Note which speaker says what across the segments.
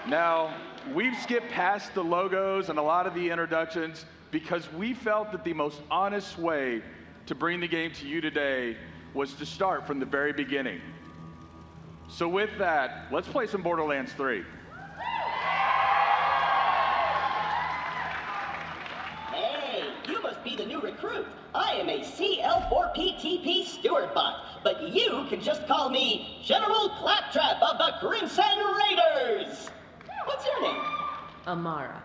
Speaker 1: Now, we've skipped past the logos and a lot of the introductions because we felt that the most honest way to bring the game to you today was to start from the very beginning. So with that, let's play some Borderlands 3.
Speaker 2: Hey, you must be the new recruit. I am a CL4PTP steward bot, but you can just call me General Claptrap of the Crimson Raiders. What's your name?
Speaker 3: Amara.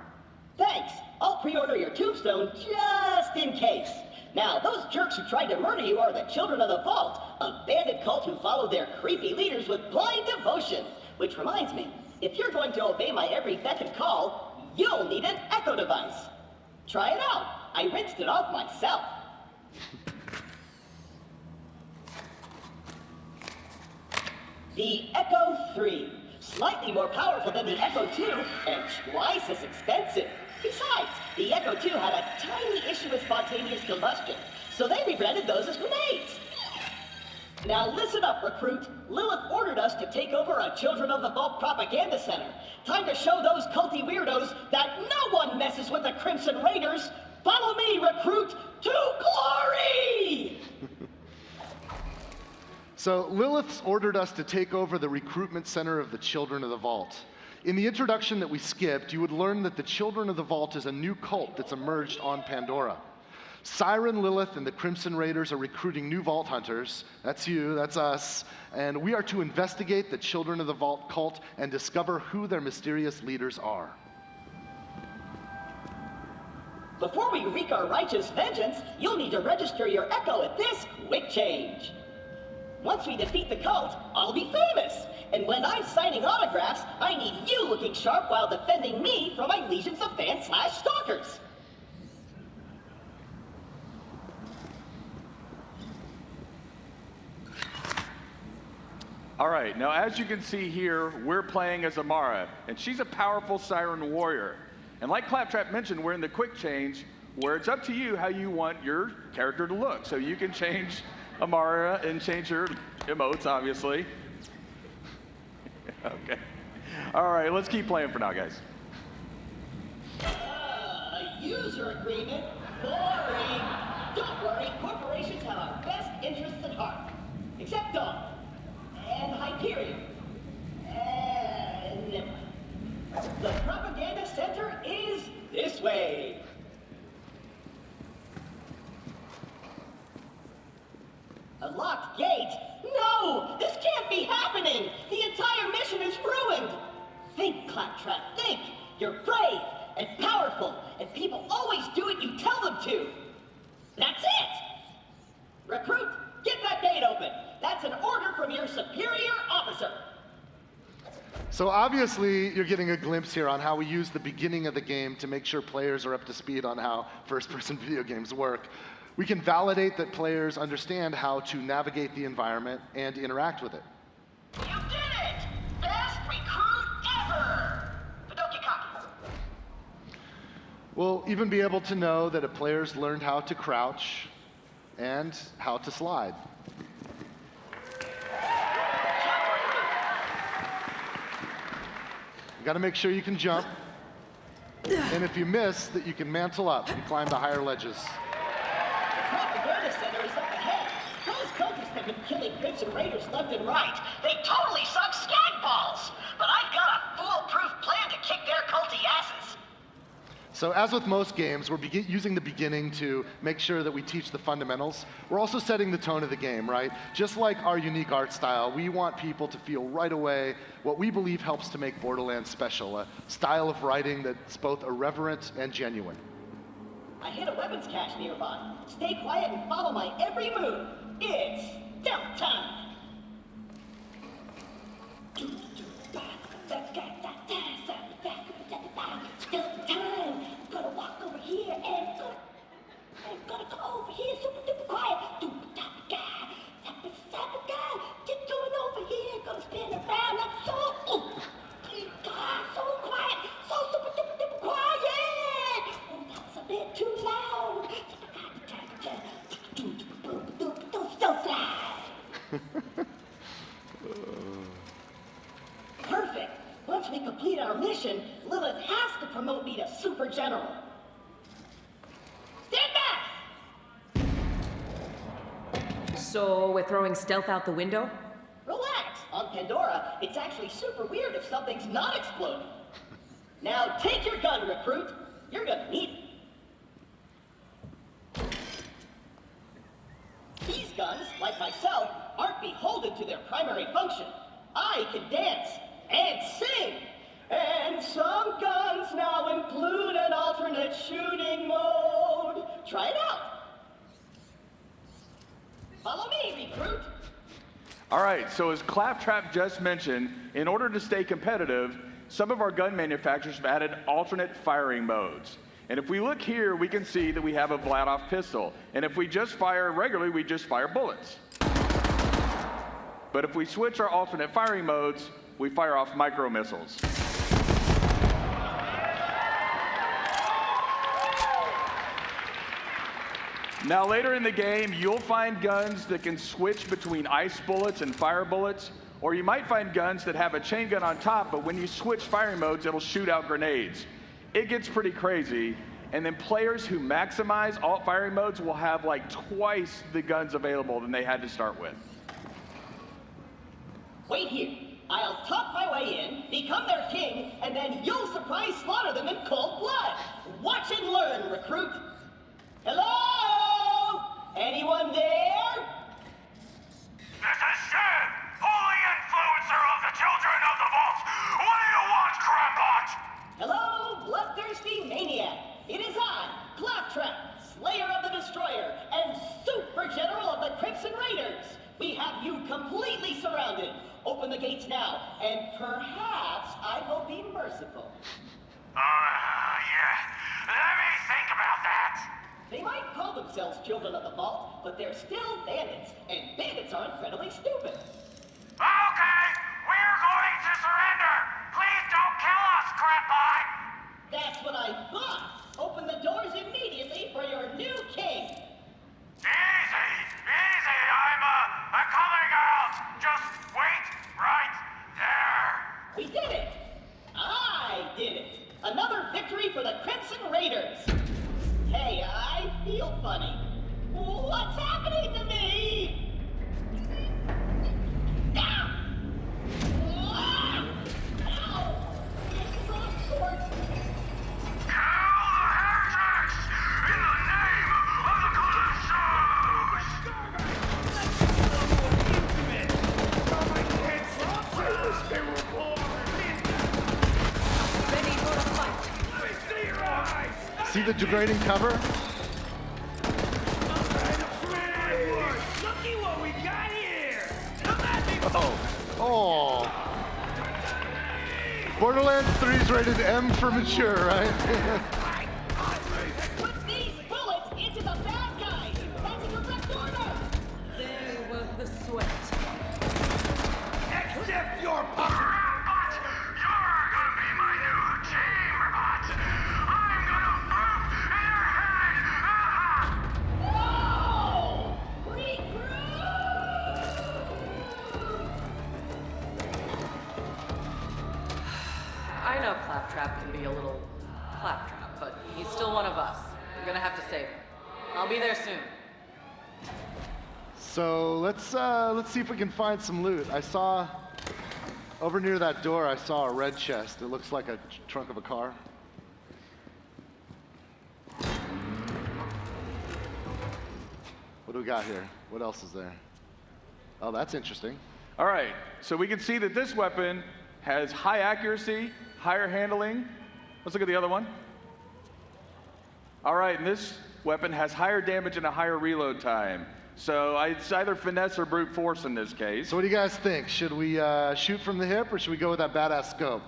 Speaker 2: Thanks. I'll pre-order your tombstone just in case. Now, those jerks who tried to murder you are the Children of the Vault, a bandit cult who follow their creepy leaders with blind devotion. Which reminds me, if you're going to obey my every beck and call, you'll need an echo device. Try it out. I rinsed it off myself. The Echo 3. Slightly more powerful than the Echo 2, and twice as expensive. Besides, the Echo 2 had a tiny issue with spontaneous combustion, so they rebranded those as grenades. Now listen up, recruit. Lilith ordered us to take over a Children of the Vault propaganda center. Time to show those culty weirdos that no one messes with the Crimson Raiders. Follow me, recruit, to glory!
Speaker 4: So Lilith's ordered us to take over the recruitment center of the Children of the Vault. In the introduction that we skipped, you would learn that the Children of the Vault is a new cult that's emerged on Pandora. Siren, Lilith, and the Crimson Raiders are recruiting new Vault Hunters. That's you, that's us. And we are to investigate the Children of the Vault cult and discover who their mysterious leaders are.
Speaker 2: Before we wreak our righteous vengeance, you'll need to register your Echo at this quick change. Once we defeat the cult, I'll be famous. And when I'm signing autographs, I need you looking sharp while defending me from my legions of fans/stalkers.
Speaker 1: All right, now as you can see here, we're playing as Amara, and she's a powerful Siren warrior. And like Claptrap mentioned, we're in the quick change, where it's up to you how you want your character to look. So you can change Amara and change her emotes, obviously. Okay. All right, let's keep playing for now, guys.
Speaker 2: A user agreement? Boring. Don't worry, corporations have our best interests at heart. Except Dawn. And Hyperion. And never mind. The propaganda center is this way. A locked gate? No! This can't be happening! The entire mission is ruined! Think, Claptrap, think! You're brave and powerful, and people always do what you tell them to! That's it! Recruit, get that gate open! That's an order from your superior officer!
Speaker 4: So obviously, you're getting a glimpse here on how we use the beginning of the game to make sure players are up to speed on how first-person video games work. We can validate that players understand how to navigate the environment and interact with it.
Speaker 2: You did it! Best recruit ever! Padoki Kaki.
Speaker 4: We'll even be able to know that players learned how to crouch and how to slide. You gotta make sure you can jump. And if you miss, that you can mantle up and climb the higher ledges.
Speaker 2: The propaganda center is up ahead. Those cultists have been killing Crimson Raiders left and right. They totally suck skag balls. But I've got a foolproof plan to kick their culty asses.
Speaker 4: So as with most games, we're using the beginning to make sure that we teach the fundamentals. We're also setting the tone of the game, right? Just like our unique art style, we want people to feel right away what we believe helps to make Borderlands special, a style of writing that's both irreverent and genuine.
Speaker 2: I hit a weapons cache nearby. Stay quiet and follow my every move. It's stealth time. Stealth time. Gonna walk over here and gonna go over here super duper quiet. Get going over here. Gonna spin around like so. So quiet. So super duper duper quiet. And that's a bit too loud. Stealth slide. our mission, Lilith has to promote me to Super General. Stand back!
Speaker 3: So we're throwing stealth out the window?
Speaker 2: Relax. On Pandora, it's actually super weird if something's not exploding. Now take your gun, recruit. You're gonna need it. These guns, like myself, aren't beholden to their primary function. I can dance and sing. And some guns now include an alternate shooting mode. Try it out. Follow me, recruit.
Speaker 1: All right, so as Claptrap just mentioned, in order to stay competitive, some of our gun manufacturers have added alternate firing modes. And if we look here, we can see that we have a Vladoff pistol. And if we just fire regularly, we just fire bullets. But if we switch our alternate firing modes, we fire off micro missiles. Now later in the game, you'll find guns that can switch between ice bullets and fire bullets, or you might find guns that have a chain gun on top, but when you switch firing modes, it'll shoot out grenades. It gets pretty crazy, and then players who maximize alt firing modes will have like twice the guns available than they had to start with.
Speaker 2: Wait here. I'll talk my way in, become their king, and then you'll surprise slaughter them in cold blood. Watch and learn, recruit. Hello? Anyone there?
Speaker 5: This is Shin, holy influencer of the children of the vault. What do you want, Crampot?
Speaker 2: Hello, bloodthirsty maniac. It is I, Claptrap, Slayer of the Destroyer, and Super General of the Crimson Raiders. We have you completely surrounded. Open the gates now, and perhaps I will be merciful.
Speaker 5: Yeah. Let me think about that.
Speaker 2: They might call themselves Children of the Vault, but they're still bandits, and bandits are incredibly stupid.
Speaker 5: Okay, we're going to surrender. Please don't kill us, Crampot.
Speaker 2: That's what I thought. Open the doors immediately for your new king.
Speaker 5: Easy. I'm coming out. Just wait right there.
Speaker 2: We did it! I did it! Another victory for the Crimson Raiders! Hey, I feel funny. What's happening to me? Ah! Ah! Ow! This is all sorts.
Speaker 5: Kill the heretics in the name of the
Speaker 3: Ready for a fight.
Speaker 4: See the degrading cover?
Speaker 5: Looky what we got here!
Speaker 4: Oh. Borderlands 3 is rated M for mature, right?
Speaker 2: Put these bullets into the bad guys! That's a direct order!
Speaker 3: They were the sweat.
Speaker 5: Accept your Crampot! You're gonna be my new chamberbot! I'm gonna boop in your head!
Speaker 2: No! Recruit!
Speaker 3: I know Claptrap can be a little claptrap, but he's still one of us. We're gonna have to save him. I'll be there soon.
Speaker 4: So let's see if we can find some loot. I saw over near that door. I saw a red chest. It looks like a trunk of a car. What do we got here? What else is there? Oh, that's interesting.
Speaker 1: All right, so we can see that this weapon has high accuracy, higher handling. Let's look at the other one. All right, and this weapon has higher damage and a higher reload time. So it's either finesse or brute force in this case.
Speaker 4: So what do you guys think? Should we shoot from the hip or should we go with that badass scope?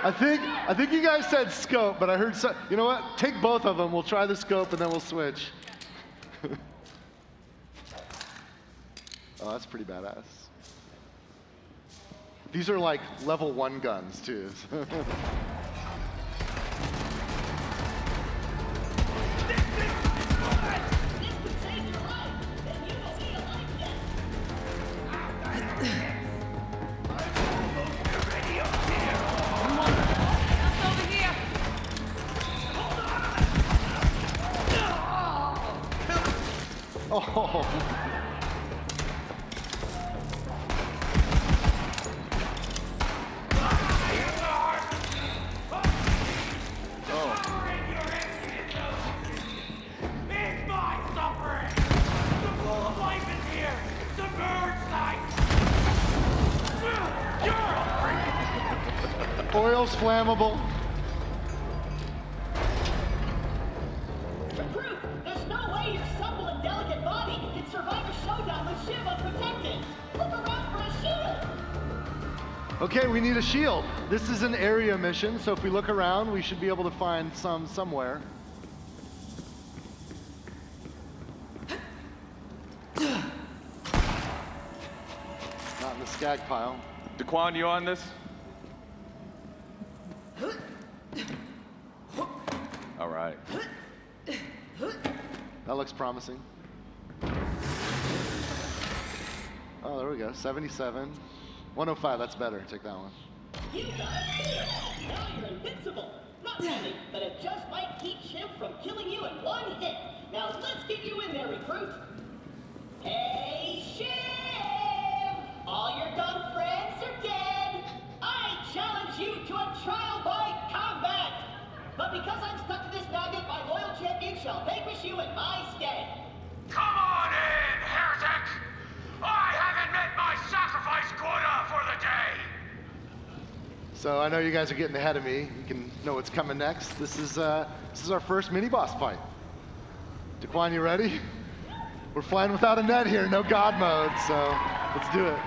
Speaker 4: I think you guys said scope, but I heard you know what? Take both of them. We'll try the scope and then we'll switch. Oh, that's pretty badass. These are like level 1 guns too.
Speaker 2: This could save your life! Then you will be a life debt!
Speaker 5: It's my suffering! The pool of life is here! Submerge life!
Speaker 4: Oil's flammable.
Speaker 2: Recruit, there's no way your supple and delicate body can survive a showdown with Shiv unprotected. Look around for a shield.
Speaker 4: Okay, we need a shield. This is an area mission, so if we look around, we should be able to find some somewhere. Not in the skag pile.
Speaker 1: Daquan, you on this? All right.
Speaker 4: That looks promising. Oh, there we go. 77. 105, that's better. Take that one.
Speaker 2: You got a shield. Now you're invincible. Not really, but it just might keep Shiv from killing you in one hit. Now let's get you in there, recruit. Hey, Shiv! All your dumb friends are dead. I challenge you to a trial by combat. But because I'm stuck to this magnet, my loyal champion shall vanquish you in my stead.
Speaker 5: Come on in, heretic! I haven't met my sacrifice quota for the day!
Speaker 4: So I know you guys are getting ahead of me. You can know what's coming next. This is our first mini boss fight. Daquan, you ready? We're flying without a net here, no god mode, so let's do it.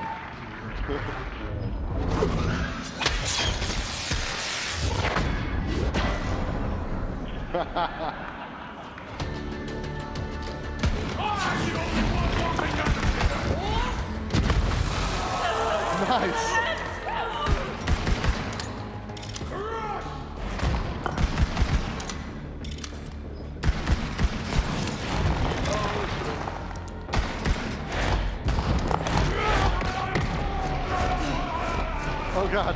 Speaker 4: Nice. Oh god.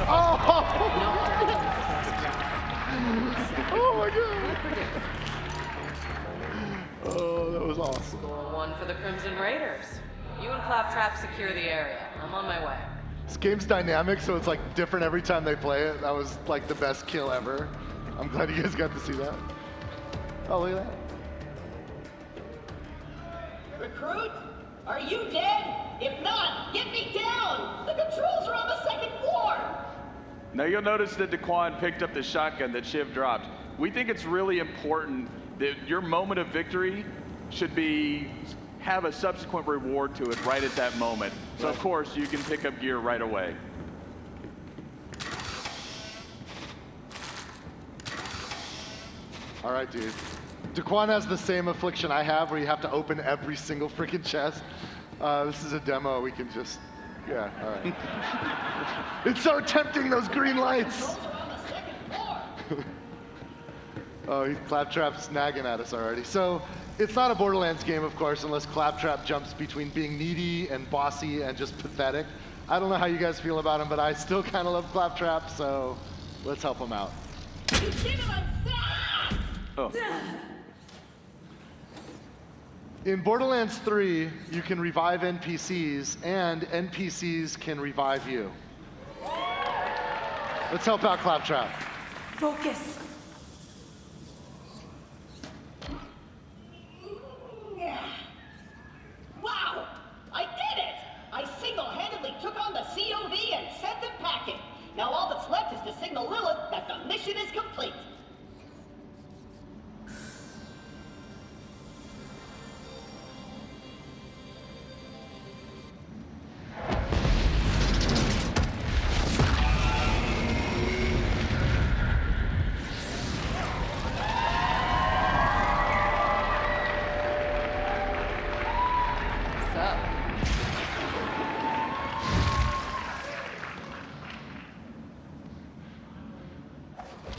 Speaker 4: Oh! Oh my god. Oh, that was awesome.
Speaker 3: Score one for the Crimson Raiders. You and Claptrap secure the area. I'm on my way.
Speaker 4: This game's dynamic, so it's like different every time they play it. That was like the best kill ever. I'm glad you guys got to see that. Oh, look at that.
Speaker 2: Recruit, are you dead? If not, get me down. The controls are on the second floor.
Speaker 1: Now you'll notice that Daquan picked up the shotgun that Shiv dropped. We think it's really important that your moment of victory should have a subsequent reward to it right at that moment. So of course you can pick up gear right away.
Speaker 4: All right, dude. Daquan has the same affliction I have where you have to open every single freaking chest. This is a demo, we can just, yeah, all right. It's so tempting, those green lights.
Speaker 2: Controls are on the second floor.
Speaker 4: Oh, Claptrap's nagging at us already. So it's not a Borderlands game, of course, unless Claptrap jumps between being needy and bossy and just pathetic. I don't know how you guys feel about him, but I still kind of love Claptrap, so let's help him out.
Speaker 2: You did it, I'm sad.
Speaker 1: Oh.
Speaker 4: In Borderlands 3, you can revive NPCs, and NPCs can revive you. Let's help out Claptrap.
Speaker 3: Focus.
Speaker 2: Wow, I did it! I single-handedly took on the COV and sent them packing. Now all that's left is to signal Lilith that the mission is complete.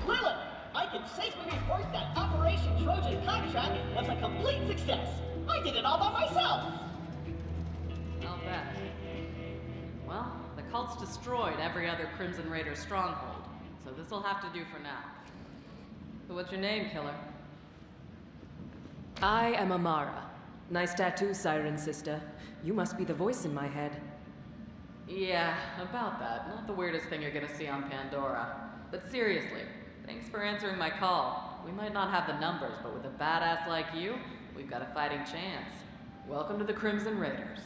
Speaker 2: Lilith, I can safely report that Operation Trojan Contract was a complete success. I did it all by myself.
Speaker 3: I'll bet. Well, the cult's destroyed every other Crimson Raider stronghold, so this'll have to do for now. So what's your name, killer?
Speaker 6: I am Amara. Nice tattoo, Siren Sister. You must be the voice in my head.
Speaker 3: Yeah, about that. Not the weirdest thing you're gonna see on Pandora. But seriously, thanks for answering my call. We might not have the numbers, but with a badass like you, we've got a fighting chance. Welcome to the Crimson Raiders.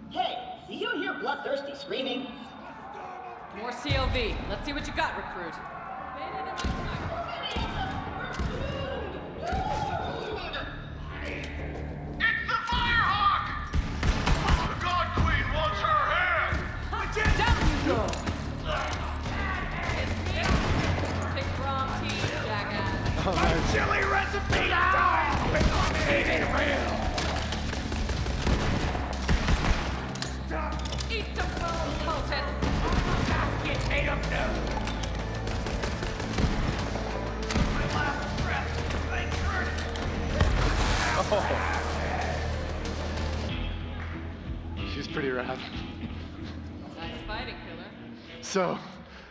Speaker 2: Hey, do you hear bloodthirsty screaming?
Speaker 3: More COV. Let's see what you got, recruit.
Speaker 5: It's the Firehawk! The God Queen wants her head!
Speaker 6: Down you go!
Speaker 3: Pick the wrong team, jackass.
Speaker 4: Oh, nice.
Speaker 5: Chili recipe time! Eat it real!
Speaker 3: Eat some bones, cultist.
Speaker 5: Get ate up now! My last breath, thank you.
Speaker 4: She's pretty rad.
Speaker 3: Nice fighting, killer.
Speaker 4: So,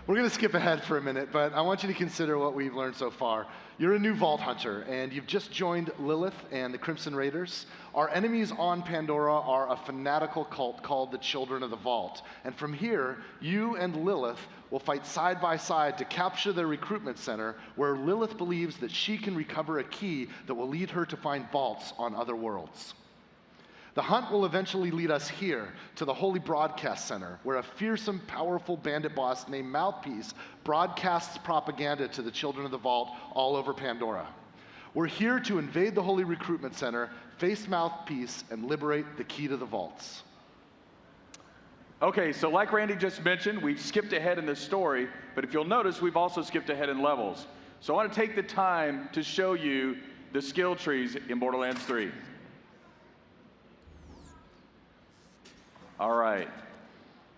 Speaker 4: we're going to skip ahead for a minute, but I want you to consider what we've learned so far. You're a new Vault Hunter, and you've just joined Lilith and the Crimson Raiders. Our enemies on Pandora are a fanatical cult called the Children of the Vault. And from here, you and Lilith will fight side by side to capture their recruitment center, where Lilith believes that she can recover a key that will lead her to find vaults on other worlds. The hunt will eventually lead us here to the Holy Broadcast Center, where a fearsome, powerful bandit boss named Mouthpiece broadcasts propaganda to the Children of the Vault all over Pandora. We're here to invade the Holy Recruitment Center, face Mouthpiece, and liberate the key to the vaults.
Speaker 1: Okay, so like Randy just mentioned, we've skipped ahead in this story, but if you'll notice, we've also skipped ahead in levels. So I want to take the time to show you the skill trees in Borderlands 3. All right.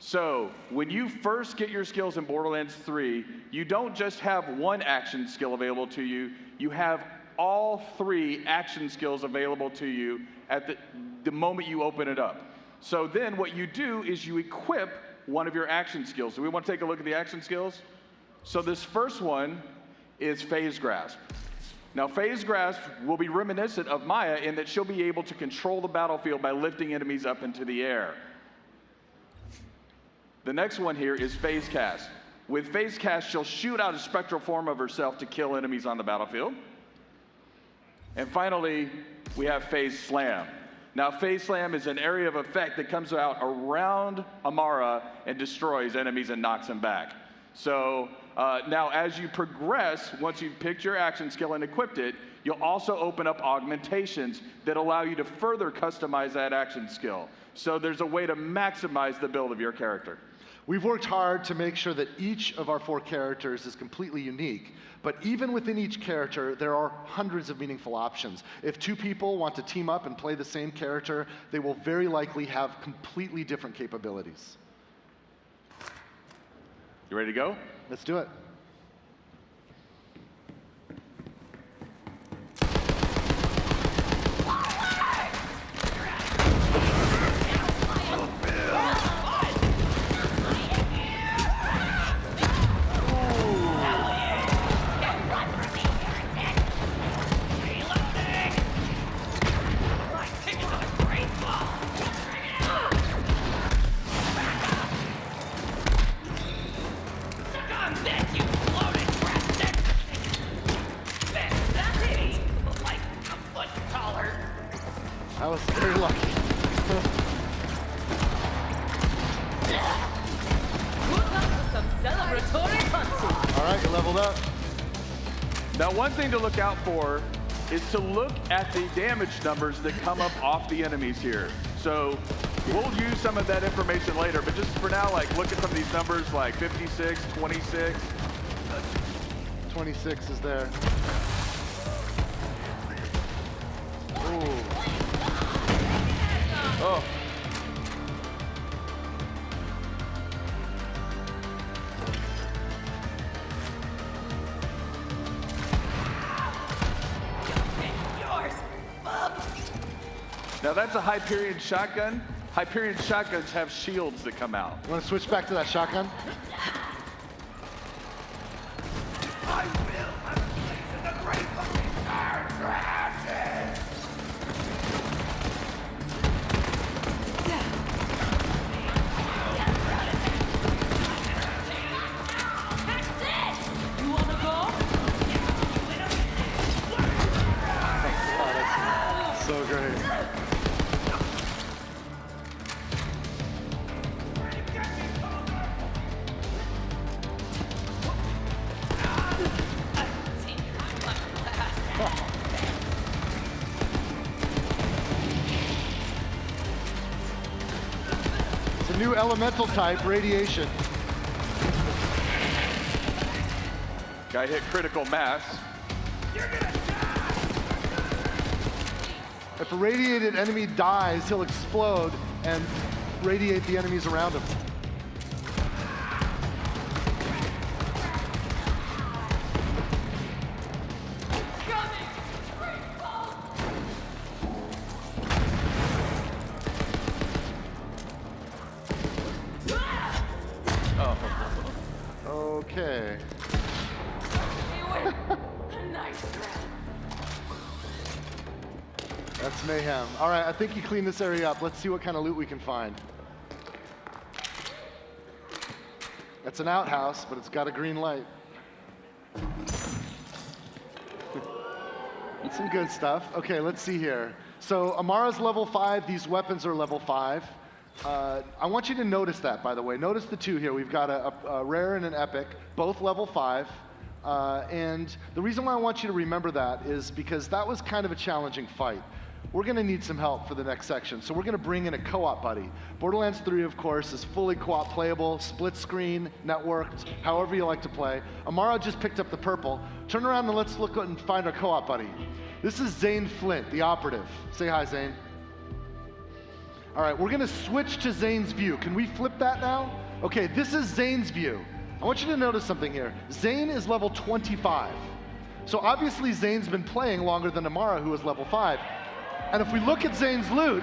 Speaker 1: So when you first get your skills in Borderlands 3, you don't just have one action skill available to you, you have all 3 action skills available to you at the moment you open it up. So then what you do is you equip one of your action skills. Do we want to take a look at the action skills? So this first one is Phase Grasp. Now, Phase Grasp will be reminiscent of Maya in that she'll be able to control the battlefield by lifting enemies up into the air. The next one here is Phase Cast. With Phase Cast, she'll shoot out a spectral form of herself to kill enemies on the battlefield. And finally, we have Phase Slam. Now, Phase Slam is an area of effect that comes out around Amara and destroys enemies and knocks them back. So now as you progress, once you've picked your action skill and equipped it, you'll also open up augmentations that allow you to further customize that action skill. So there's a way to maximize the build of your character.
Speaker 4: We've worked hard to make sure that each of our 4 characters is completely unique, but even within each character, there are hundreds of meaningful options. If 2 people want to team up and play the same character, they will very likely have completely different capabilities.
Speaker 1: You ready to go?
Speaker 4: Let's do it. I was very lucky.
Speaker 6: Some celebratory punches.
Speaker 4: All right, you leveled up.
Speaker 1: Now, one thing to look out for is to look at the damage numbers that come up off the enemies here. So we'll use some of that information later, but just for now, like, look at some of these numbers like 56, 26.
Speaker 4: 26 is there. Ooh.
Speaker 1: Oh. Now that's a Hyperion shotgun. Hyperion shotguns have shields that come out.
Speaker 4: You want to switch back to that shotgun? Exactly. It's a new elemental type, radiation.
Speaker 1: Guy hit critical mass.
Speaker 4: If a radiated enemy dies, he'll explode and radiate the enemies around him. Okay. That's mayhem. All right, I think you cleaned this area up. Let's see what kind of loot we can find. It's an outhouse, but it's got a green light. It's some good stuff. Okay, let's see here. So Amara's level 5, these weapons are level 5. I want you to notice that, by the way. Notice the two here. We've got a rare and an epic, both level 5. And the reason why I want you to remember that is because that was kind of a challenging fight. We're going to need some help for the next section, so we're going to bring in a co-op buddy. Borderlands 3, of course, is fully co-op playable, split screen, networked, however you like to play. Amara just picked up the purple. Turn around and let's look and find our co-op buddy. This is Zane Flint, the operative. Say hi, Zane. All right, we're going to switch to Zane's view. Can we flip that now? Okay, this is Zane's view. I want you to notice something here. Zane is level 25. So obviously Zane's been playing longer than Amara, who is level 5. And if we look at Zane's loot,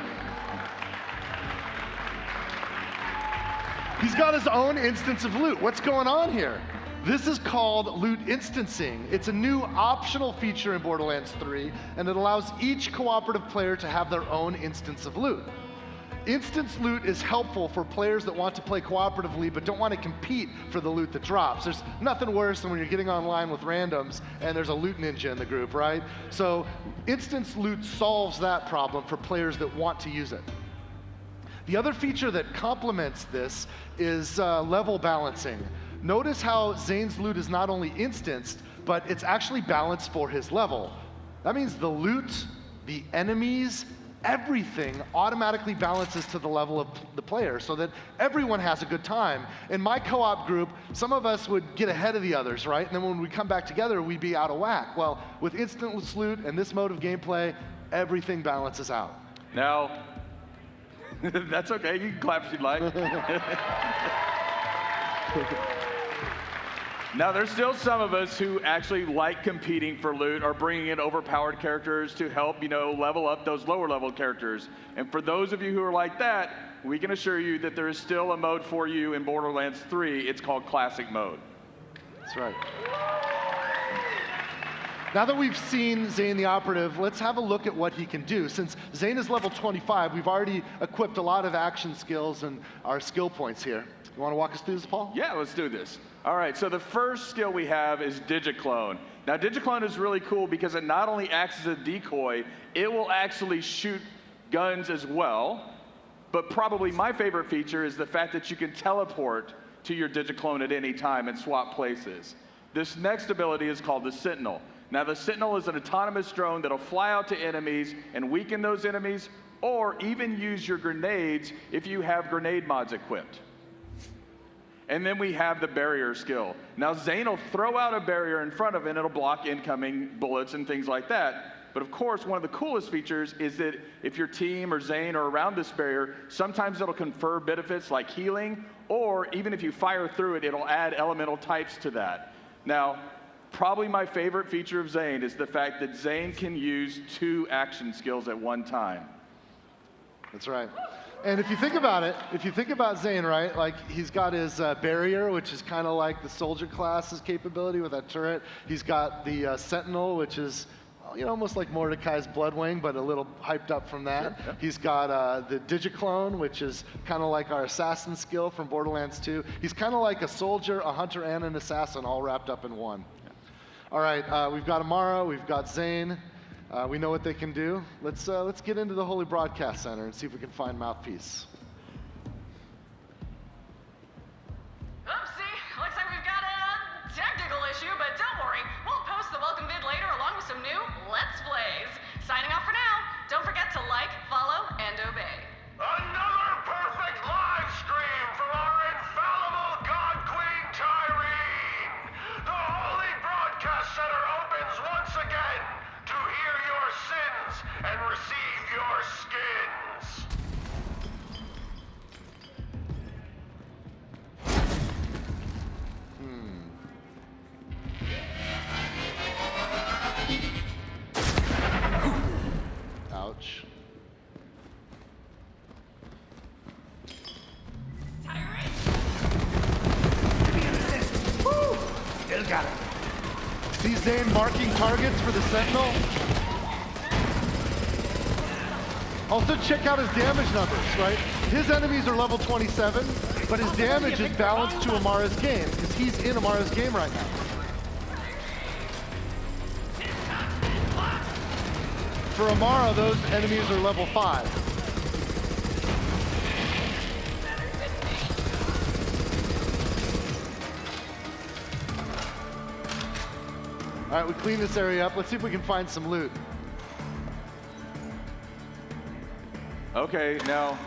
Speaker 4: he's got his own instance of loot. What's going on here? This is called loot instancing. It's a new optional feature in Borderlands 3, and it allows each cooperative player to have their own instance of loot. Instance loot is helpful for players that want to play cooperatively but don't want to compete for the loot that drops. There's nothing worse than when you're getting online with randoms and there's a loot ninja in the group, right? So instance loot solves that problem for players that want to use it. The other feature that complements this is level balancing. Notice how Zane's loot is not only instanced, but it's actually balanced for his level. That means the loot, the enemies, everything automatically balances to the level of the player so that everyone has a good time. In my co-op group, some of us would get ahead of the others, right? And then when we come back together, we'd be out of whack. Well, with instant loot and this mode of gameplay, everything balances out.
Speaker 1: Now, that's okay. You can clap if you'd like. Now, there's still some of us who actually like competing for loot or bringing in overpowered characters to help, level up those lower level characters. And for those of you who are like that, we can assure you that there is still a mode for you in Borderlands 3. It's called Classic Mode.
Speaker 4: That's right. Now that we've seen Zane the Operative, let's have a look at what he can do. Since Zane is level 25, we've already equipped a lot of action skills and our skill points here. You want to walk us through this, Paul?
Speaker 1: Yeah, let's do this. All right, so the first skill we have is Digiclone. Now, Digiclone is really cool because it not only acts as a decoy, it will actually shoot guns as well. But probably my favorite feature is the fact that you can teleport to your Digiclone at any time and swap places. This next ability is called the Sentinel. Now, the Sentinel is an autonomous drone that'll fly out to enemies and weaken those enemies, or even use your grenades if you have grenade mods equipped. And then we have the barrier skill. Now, Zane will throw out a barrier in front of it, and it'll block incoming bullets and things like that. But of course, one of the coolest features is that if your team or Zane are around this barrier, sometimes it'll confer benefits like healing, or even if you fire through it, it'll add elemental types to that. Now, probably my favorite feature of Zane is the fact that Zane can use 2 action skills at one time.
Speaker 4: That's right. And if you think about it, if you think about Zane, right, like he's got his barrier, which is kind of like the soldier class's capability with that turret. He's got the Sentinel, which is almost like Mordecai's Bloodwing, but a little hyped up from that. Sure, yeah. He's got the Digiclone, which is kind of like our assassin skill from Borderlands 2. He's kind of like a soldier, a hunter, and an assassin all wrapped up in one. Yeah. All right, we've got Amara, we've got Zane. We know what they can do. Let's get into the Holy Broadcast Center and see if we can find Mouthpiece.
Speaker 7: Oopsie, looks like we've got a technical issue, but don't worry. We'll post the welcome vid later along with some new Let's Plays. Signing off for now. Don't forget to like, follow, and obey.
Speaker 5: Another perfect live stream from our infallible God Queen Tyrene! The Holy Broadcast Center opens once again to hear your sins and receive your skins.
Speaker 4: Ouch.
Speaker 5: Still got it.
Speaker 4: See Zane marking targets for the Sentinel? Also check out his damage numbers, right? His enemies are level 27, but his damage is balanced to Amara's game, because he's in Amara's game right now. For Amara, those enemies are level 5. All right, we clean this area up. Let's see if we can find some loot.
Speaker 1: Okay, now,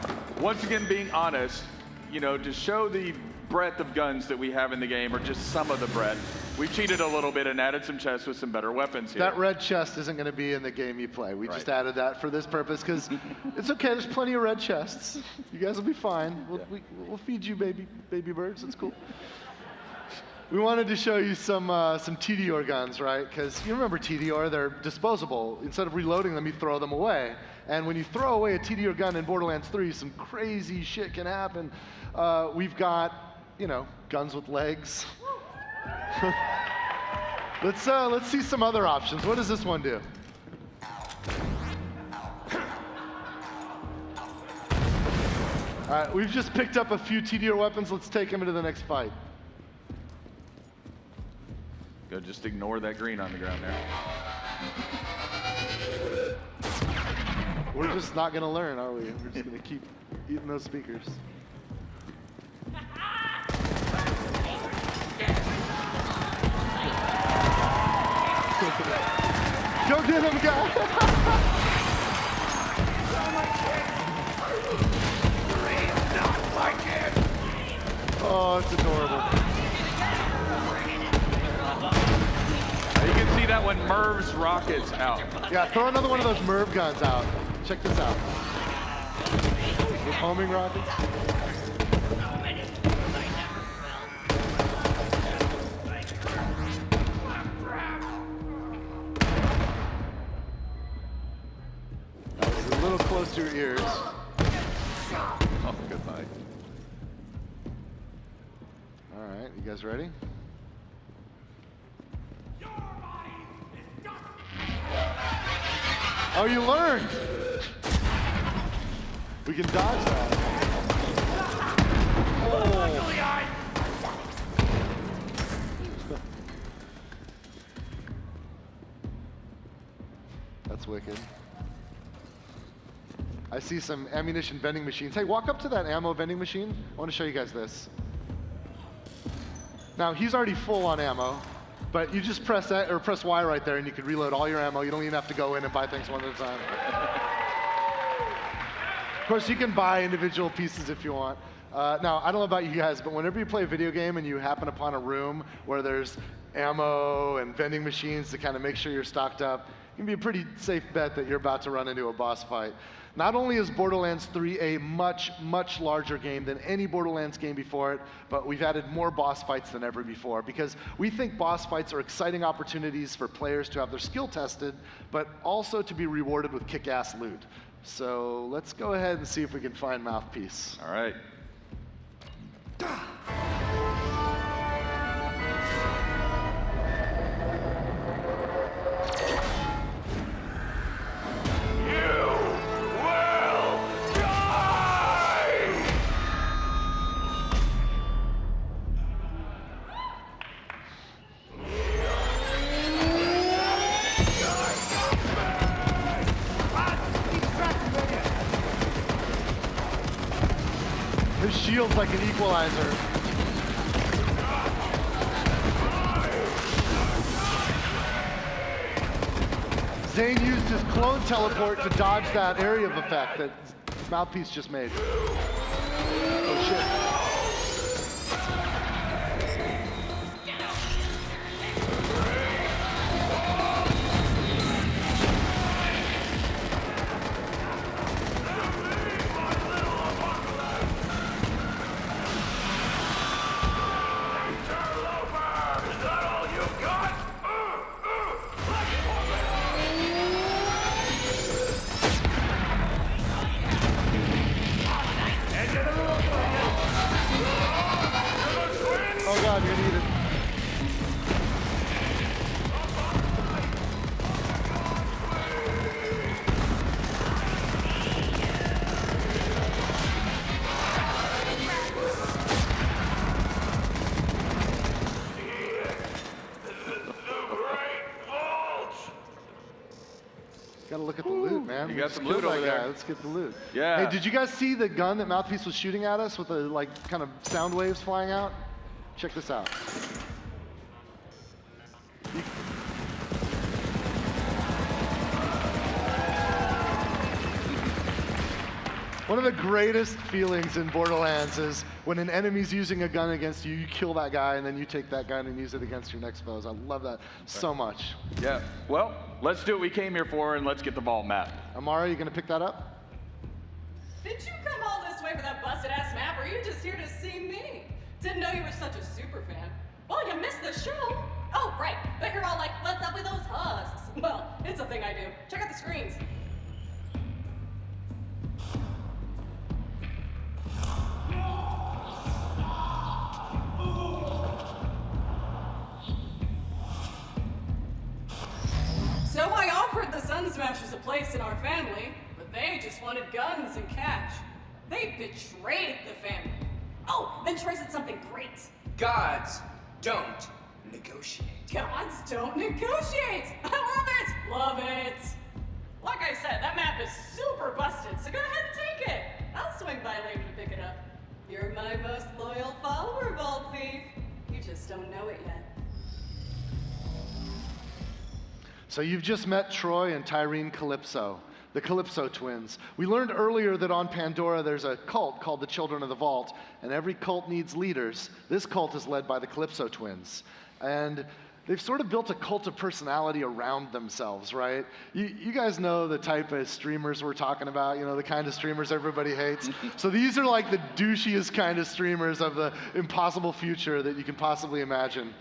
Speaker 1: once again, being honest, you know, to show the breadth of guns that we have in the game, or just some of the breadth, we cheated a little bit and added some chests with some better weapons here.
Speaker 4: That red chest isn't going to be in the game you play. We just added that for this purpose because it's okay. There's plenty of red chests. You guys will be fine. We'll feed you, baby birds. It's cool. We wanted to show you some TDR guns, right? Because you remember TDR, they're disposable. Instead of reloading them, you throw them away. And when you throw away a TDR gun in Borderlands 3, some crazy shit can happen. We've got, you know, guns with legs. Let's see some other options. What does this one do? All right, we've just picked up a few TDR weapons. Let's take them into the next fight.
Speaker 1: Go, just ignore that green on the ground there.
Speaker 4: We're just not gonna learn, are we? We're just gonna keep eating those speakers. Go get him, guy! Oh, it's adorable.
Speaker 1: You can see that when Merv's rockets out.
Speaker 4: Yeah, throw another one of those Merv guns out. Check this out. With homing rockets. That was a little close to your ears.
Speaker 1: Oh, goodbye.
Speaker 4: All right, you guys ready? Oh, you learned! We can dodge that. Oh. That's wicked. I see some ammunition vending machines. Hey, walk up to that ammo vending machine. I want to show you guys this. Now, he's already full on ammo. But you just press that, or press Y right there, and you can reload all your ammo. You don't even have to go in and buy things one at a time. Of course, you can buy individual pieces if you want. Now, I don't know about you guys, but whenever you play a video game and you happen upon a room where there's ammo and vending machines to kind of make sure you're stocked up, it can be a pretty safe bet that you're about to run into a boss fight. Not only is Borderlands 3 a much, much larger game than any Borderlands game before it, but we've added more boss fights than ever before because we think boss fights are exciting opportunities for players to have their skill tested, but also to be rewarded with kick-ass loot. So let's go ahead and see if we can find Mouthpiece.
Speaker 1: All right.
Speaker 4: His shield's like an equalizer. Zane used his clone teleport to dodge that area of effect that Mouthpiece just made. Oh shit. Oh god, you're gonna eat it. Gotta look at the loot, man.
Speaker 1: You
Speaker 4: We
Speaker 1: got
Speaker 4: just
Speaker 1: some
Speaker 4: killed
Speaker 1: loot
Speaker 4: that
Speaker 1: over
Speaker 4: guy.
Speaker 1: there.
Speaker 4: Let's get the loot.
Speaker 1: Yeah.
Speaker 4: Hey, did you guys see the gun that Mouthpiece was shooting at us with the like kind of sound waves flying out? Check this out. One of the greatest feelings in Borderlands is when an enemy's using a gun against you, you kill that guy, and then you take that gun and use it against your next foes. I love that so much.
Speaker 1: Yeah. Well, let's do what we came here for, and let's get the vault map.
Speaker 4: Amara, you gonna pick that up?
Speaker 7: Did you come all this way for that busted-ass map, or are you just here to see me? Didn't know you were such a super fan. Well, you missed the show. Oh, right. But you're all like, what's up with those husks? Well, it's a thing I do. Check out the screens. So I offered the Sun Smashers a place in our family, but they just wanted guns and cash. They betrayed the family. Oh, then Troy said something great.
Speaker 8: Gods don't negotiate.
Speaker 7: Gods don't negotiate! I love it! Love it! Like I said, that map is super busted, so go ahead and take it. I'll swing by later to pick it up. You're my most loyal follower, Vault Thief. You just don't know it yet.
Speaker 4: So you've just met Troy and Tyreen Calypso, the Calypso twins. We learned earlier that on Pandora there's a cult called the Children of the Vault, and every cult needs leaders. This cult is led by the Calypso twins. And they've sort of built a cult of personality around themselves, right? You guys know the type of streamers we're talking about, you know, the kind of streamers everybody hates. So these are like the douchiest kind of streamers of the impossible future that you can possibly imagine.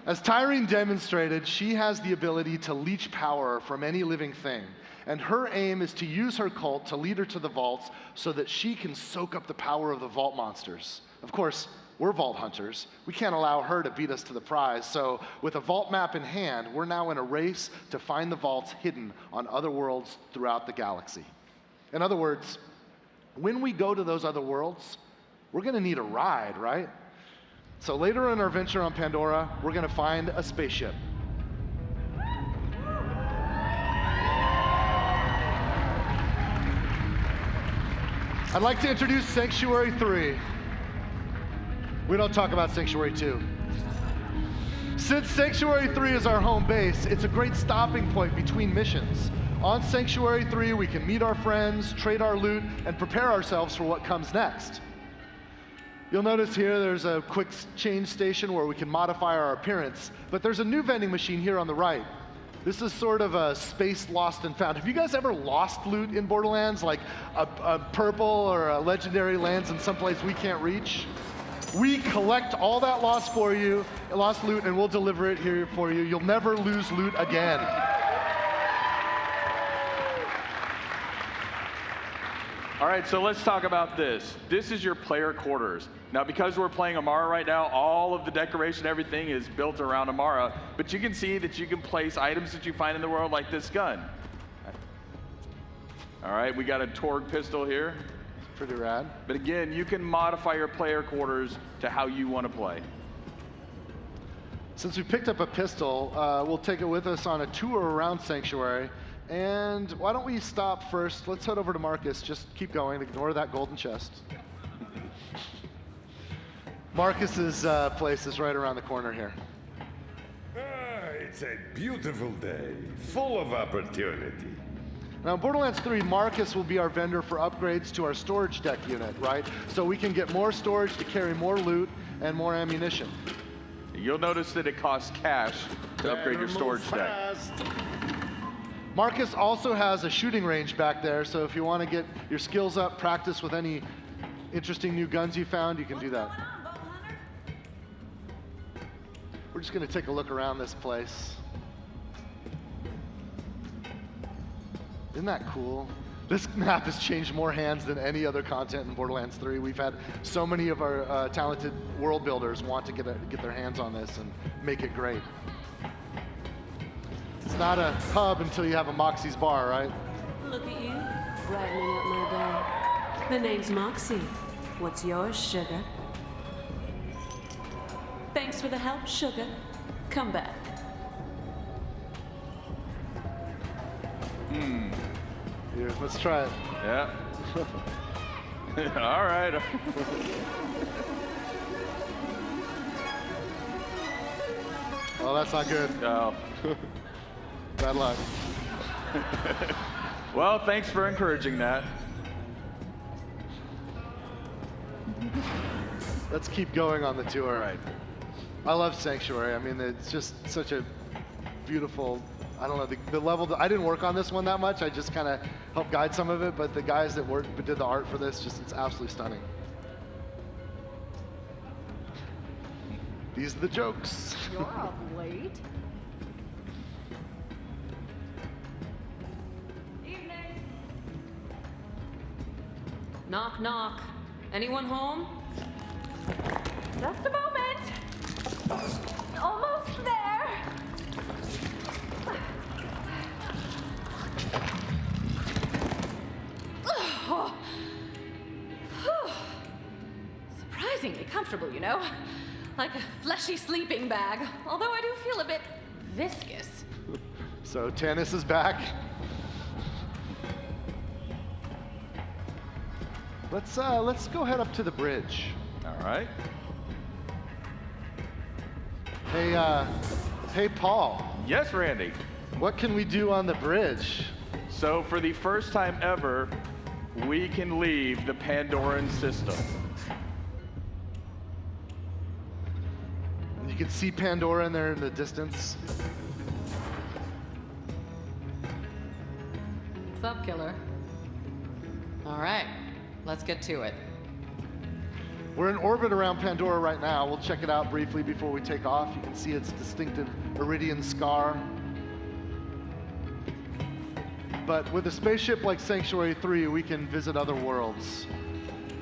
Speaker 4: As Tyreen demonstrated, she has the ability to leech power from any living thing. And her aim is to use her cult to lead her to the vaults so that she can soak up the power of the vault monsters. Of course, we're vault hunters. We can't allow her to beat us to the prize. So with a vault map in hand, we're now in a race to find the vaults hidden on other worlds throughout the galaxy. In other words, when we go to those other worlds, we're gonna need a ride, right? So later in our venture on Pandora, we're gonna find a spaceship. I'd like to introduce Sanctuary 3. We don't talk about Sanctuary 2. Since Sanctuary 3 is our home base, it's a great stopping point between missions. On Sanctuary 3, we can meet our friends, trade our loot, and prepare ourselves for what comes next. You'll notice here there's a quick change station where we can modify our appearance, but there's a new vending machine here on the right. This is sort of a space lost and found. Have you guys ever lost loot in Borderlands, like a purple or a legendary lands in someplace we can't reach? We collect all that lost loot, and we'll deliver it here for you. You'll never lose loot again.
Speaker 1: All right, so let's talk about this. This is your player quarters. Now, because we're playing Amara right now, all of the decoration, everything is built around Amara, but you can see that you can place items that you find in the world like this gun. All right, we got a Torg pistol here.
Speaker 4: Pretty rad.
Speaker 1: But again, you can modify your player quarters to how you want to play.
Speaker 4: Since we picked up a pistol, we'll take it with us on a tour around Sanctuary. And why don't we stop first? Let's head over to Marcus. Just keep going. Ignore that golden chest. Marcus's place is right around the corner here.
Speaker 9: It's a beautiful day, full of opportunity.
Speaker 4: Now, in Borderlands 3, Marcus will be our vendor for upgrades to our storage deck unit, right? So we can get more storage to carry more loot and more ammunition.
Speaker 1: You'll notice that it costs cash to upgrade your storage deck.
Speaker 4: Marcus also has a shooting range back there, so if you want to get your skills up, practice with any interesting new guns you found, you can do that. We're just going to take a look around this place. Isn't that cool? This map has changed more hands than any other content in Borderlands 3. We've had so many of our talented world builders want to get their hands on this and make it great. It's not a pub until you have a Moxie's bar, right?
Speaker 6: Look at you, brightening up my day. The name's Moxie. What's yours, sugar? Thanks for the help, sugar. Come back.
Speaker 4: Here, let's try it.
Speaker 1: Yeah. All right.
Speaker 4: Oh, that's not good.
Speaker 1: Oh.
Speaker 4: Bad luck.
Speaker 1: Well, thanks for encouraging that.
Speaker 4: Let's keep going on the tour.
Speaker 1: Right.
Speaker 4: I love Sanctuary. I mean, it's just such a beautiful, I don't know, the level, I didn't work on this one that much. I just kind of helped guide some of it, but the guys that did the art for this, just, it's absolutely stunning. These are the jokes.
Speaker 3: You're up late.
Speaker 7: Evening.
Speaker 3: Knock, knock. Anyone home?
Speaker 10: Just a moment. Almost there.
Speaker 3: Surprisingly comfortable, you know? Like a fleshy sleeping bag. Although I do feel a bit viscous.
Speaker 4: So Tannis is back. Let's go head up to the bridge.
Speaker 1: All right.
Speaker 4: Hey Paul,
Speaker 1: Yes, Randy.
Speaker 4: what can we do on the bridge?
Speaker 1: So for the first time ever, we can leave the Pandoran system.
Speaker 4: You can see Pandora in there in the distance.
Speaker 3: What's up, killer? All right, let's get to it.
Speaker 4: We're in orbit around Pandora right now. We'll check it out briefly before we take off. You can see its distinctive Iridian scar. But with a spaceship like Sanctuary 3, we can visit other worlds.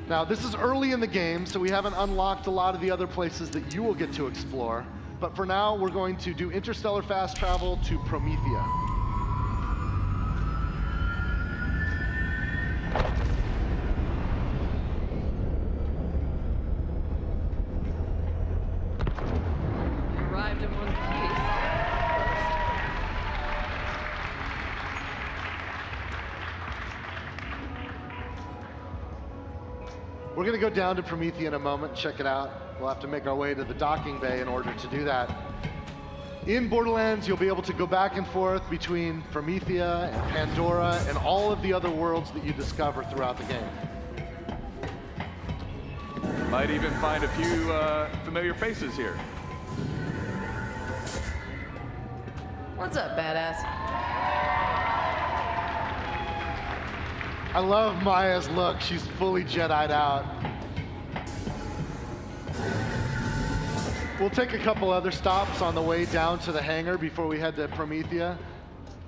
Speaker 4: Now, this is early in the game, so we haven't unlocked a lot of the other places that you will get to explore. But for now, we're going to do interstellar fast travel to Promethea.
Speaker 3: Arrived in one piece.
Speaker 4: We're going to go down to Promethea in a moment and check it out. We'll have to make our way to the docking bay in order to do that. In Borderlands, you'll be able to go back and forth between Promethea and Pandora and all of the other worlds that you discover throughout the game.
Speaker 1: Might even find a few familiar faces here.
Speaker 3: What's up, badass?
Speaker 4: I love Maya's look. She's fully Jedi'd out. We'll take a couple other stops on the way down to the hangar before we head to Promethea.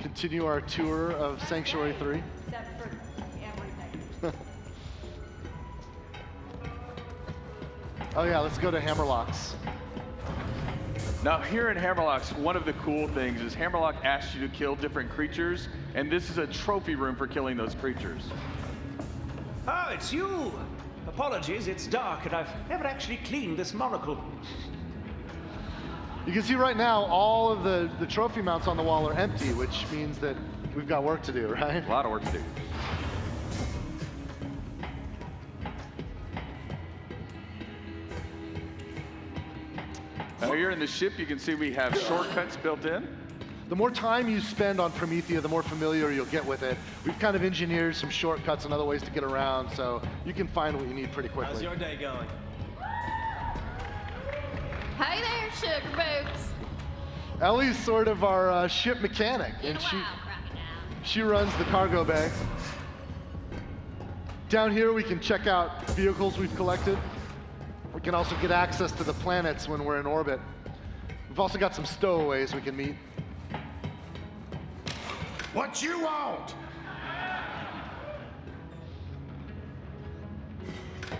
Speaker 4: Continue our tour of Sanctuary 3.
Speaker 10: Except for everything.
Speaker 4: Oh yeah, let's go to Hammerlocks.
Speaker 1: Now, here in Hammerlock's, one of the cool things is Hammerlock asks you to kill different creatures, and this is a trophy room for killing those creatures.
Speaker 11: Oh, it's you! Apologies, it's dark and I've never actually cleaned this monocle.
Speaker 4: You can see right now all of the trophy mounts on the wall are empty, which means that we've got work to do, right?
Speaker 1: A lot of work to do. Now here in the ship, you can see we have shortcuts built in.
Speaker 4: The more time you spend on Promethea, the more familiar you'll get with it. We've kind of engineered some shortcuts and other ways to get around, so you can find what you need pretty quickly.
Speaker 11: How's your day going?
Speaker 10: Hey there, sugar boots.
Speaker 4: Ellie's sort of our ship mechanic, and she runs the cargo bay. Down here, we can check out vehicles we've collected. We can also get access to the planets when we're in orbit. We've also got some stowaways we can meet.
Speaker 5: What you want?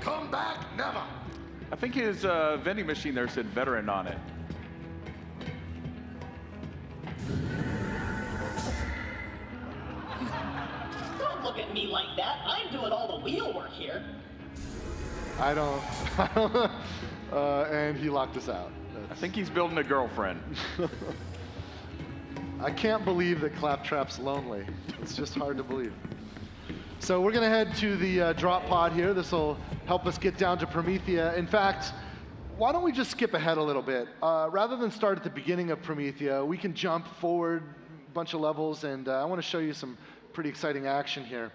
Speaker 5: Come back, never.
Speaker 1: I think his vending machine there said veteran on it.
Speaker 2: Don't look at me like that. I'm doing all the wheel work here.
Speaker 4: I don't, and he locked us out.
Speaker 1: I think he's building a girlfriend.
Speaker 4: I can't believe that Claptrap's lonely. It's just hard to believe. So we're gonna head to the drop pod here. This will help us get down to Promethea. In fact, why don't we just skip ahead a little bit? Rather than start at the beginning of Promethea, we can jump forward a bunch of levels, and I wanna show you some pretty exciting action here.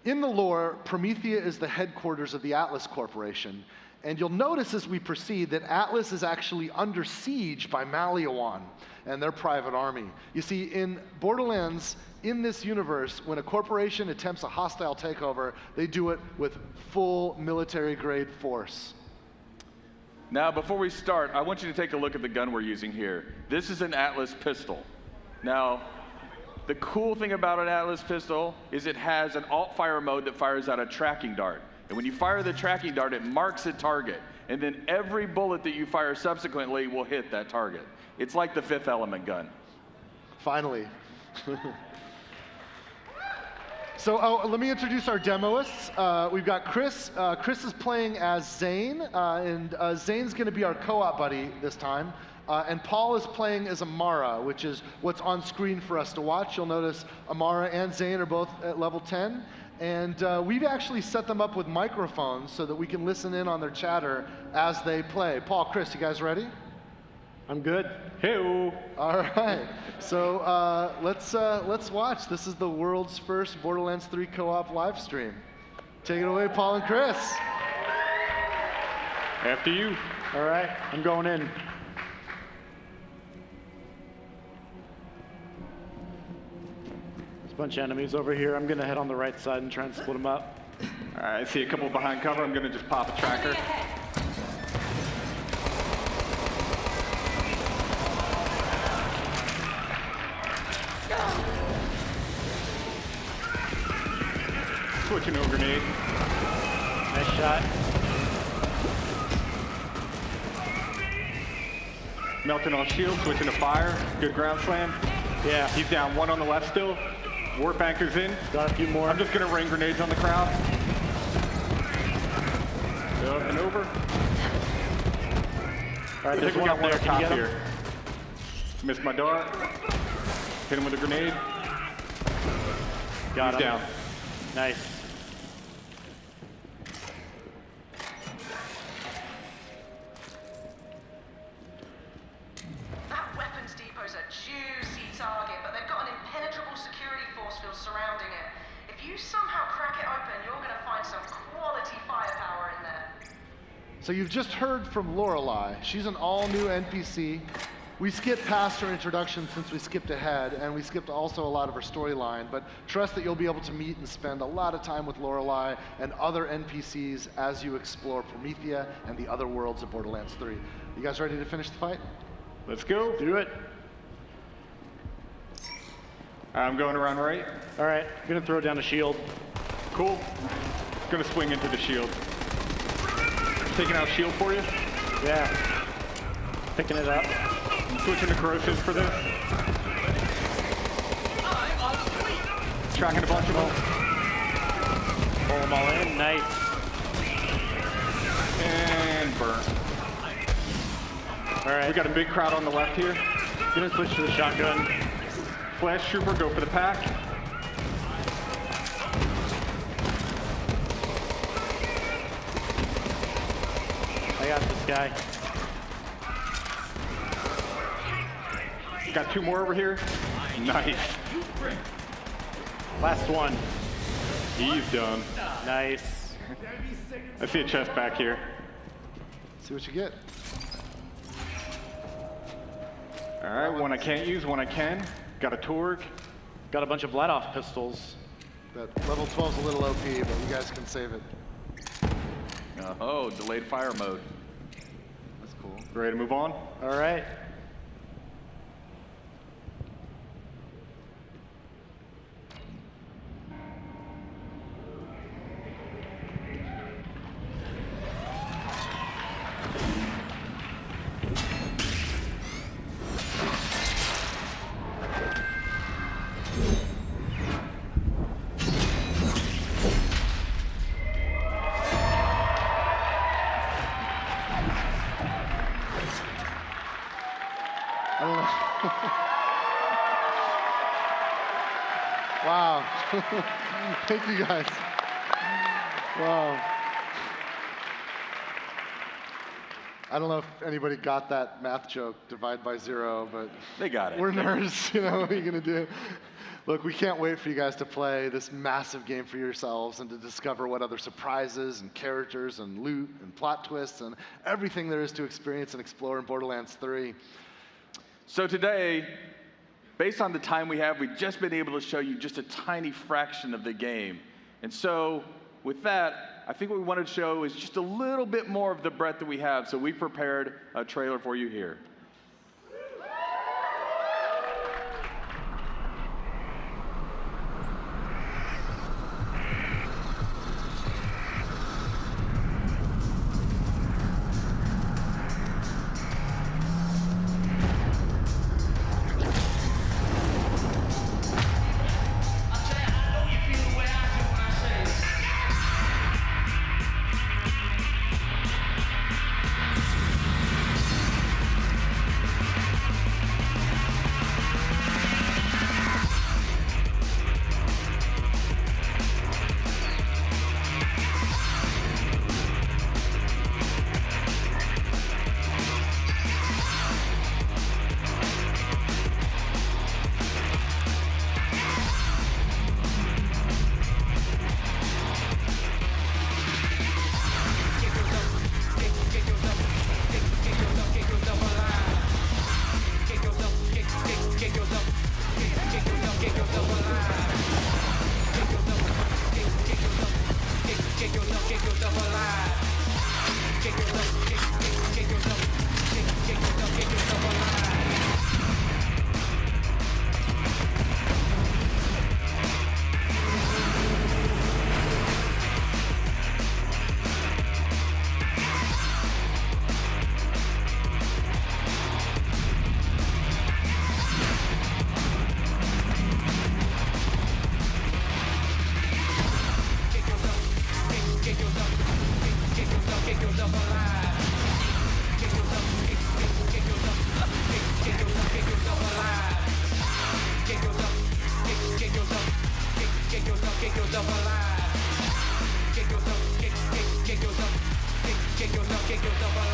Speaker 4: In the lore, Promethea is the headquarters of the Atlas Corporation. And you'll notice as we proceed that Atlas is actually under siege by Maliwan and their private army. You see, in Borderlands, in this universe, when a corporation attempts a hostile takeover, they do it with full military-grade force.
Speaker 1: Now, before we start, I want you to take a look at the gun we're using here. This is an Atlas pistol. Now, the cool thing about an Atlas pistol is it has an alt-fire mode that fires out a tracking dart. And when you fire the tracking dart, it marks a target. And then every bullet that you fire subsequently will hit that target. It's like the Fifth Element gun.
Speaker 4: Finally. So let me introduce our demoists. We've got Chris. Chris is playing as Zane, and Zane's going to be our co-op buddy this time. And Paul is playing as Amara, which is what's on screen for us to watch. You'll notice Amara and Zane are both at level 10. And we've actually set them up with microphones so that we can listen in on their chatter as they play. Paul, Chris, you guys ready?
Speaker 12: I'm good.
Speaker 1: Hey-o.
Speaker 4: All right. So let's watch. This is the world's first Borderlands 3 co-op live stream. Take it away, Paul and Chris.
Speaker 12: After you. All right, I'm going in. There's a bunch of enemies over here. I'm gonna head on the right side and try and split them up.
Speaker 1: All right, I see a couple behind cover. I'm going to just pop a tracker. Switching to a grenade.
Speaker 12: Nice shot.
Speaker 1: Melting on shield, switching to fire. Good ground slam.
Speaker 12: Yeah.
Speaker 1: He's down one on the left still. Warp anchor's in.
Speaker 12: Got a few more.
Speaker 1: I'm just going to rain grenades on the crowd. Up and over.
Speaker 12: All right,
Speaker 1: I
Speaker 12: there's
Speaker 1: think we
Speaker 12: one
Speaker 1: got
Speaker 12: up
Speaker 1: one
Speaker 12: there.
Speaker 1: up
Speaker 12: Can you
Speaker 1: top
Speaker 12: get him?
Speaker 1: here. Missed my dart. Hit him with a grenade.
Speaker 12: Got
Speaker 1: He's
Speaker 12: him.
Speaker 1: down.
Speaker 12: Nice.
Speaker 13: That weapons depot's a juicy target, but they've got an impenetrable security force field surrounding it. If you somehow crack it open, you're going to find some quality firepower in there.
Speaker 4: So you've just heard from Lorelei. She's an all-new NPC. We skipped past her introduction since we skipped ahead, and we skipped also a lot of her storyline, but trust that you'll be able to meet and spend a lot of time with Lorelei and other NPCs as you explore Promethea and the other worlds of Borderlands 3. You guys ready to finish the fight?
Speaker 1: Let's go.
Speaker 12: Do it.
Speaker 1: I'm going around right.
Speaker 12: All right, I'm gonna throw down a shield.
Speaker 1: Cool. Gonna swing into the shield. Taking out shield for you.
Speaker 12: Yeah. Picking it up.
Speaker 1: I'm switching to corrosives for this. Tracking a bunch of them.
Speaker 12: Pull them all in. Nice.
Speaker 1: And burn.
Speaker 12: All right.
Speaker 1: We got a big crowd on the left here.
Speaker 12: Gonna switch to the shotgun.
Speaker 1: Flash trooper, go for the pack.
Speaker 12: I got this guy. Got 2 more over here. Nice. Last one. He's done. Nice. I see a chest back here.
Speaker 4: See what you get.
Speaker 12: All right, one I can't use, one I can. Got a Torg. Got a bunch of let-off pistols.
Speaker 4: That level 12's a little OP, but you guys can save it.
Speaker 1: Oh, delayed fire mode.
Speaker 4: That's cool.
Speaker 12: Ready to move on? All right.
Speaker 4: Wow. Thank you guys. Wow. I don't know if anybody got that math joke, divide by 0, but
Speaker 1: They got it.
Speaker 4: we're nerds, you know, what are you gonna do? Look, we can't wait for you guys to play this massive game for yourselves and to discover what other surprises and characters and loot and plot twists and everything there is to experience and explore in Borderlands 3.
Speaker 1: So today, based on the time we have, we've just been able to show you just a tiny fraction of the game. And so with that, I think what we wanted to show is just a little bit more of the breadth that we have. So we prepared a trailer for you here.
Speaker 8: Kick yourself alive.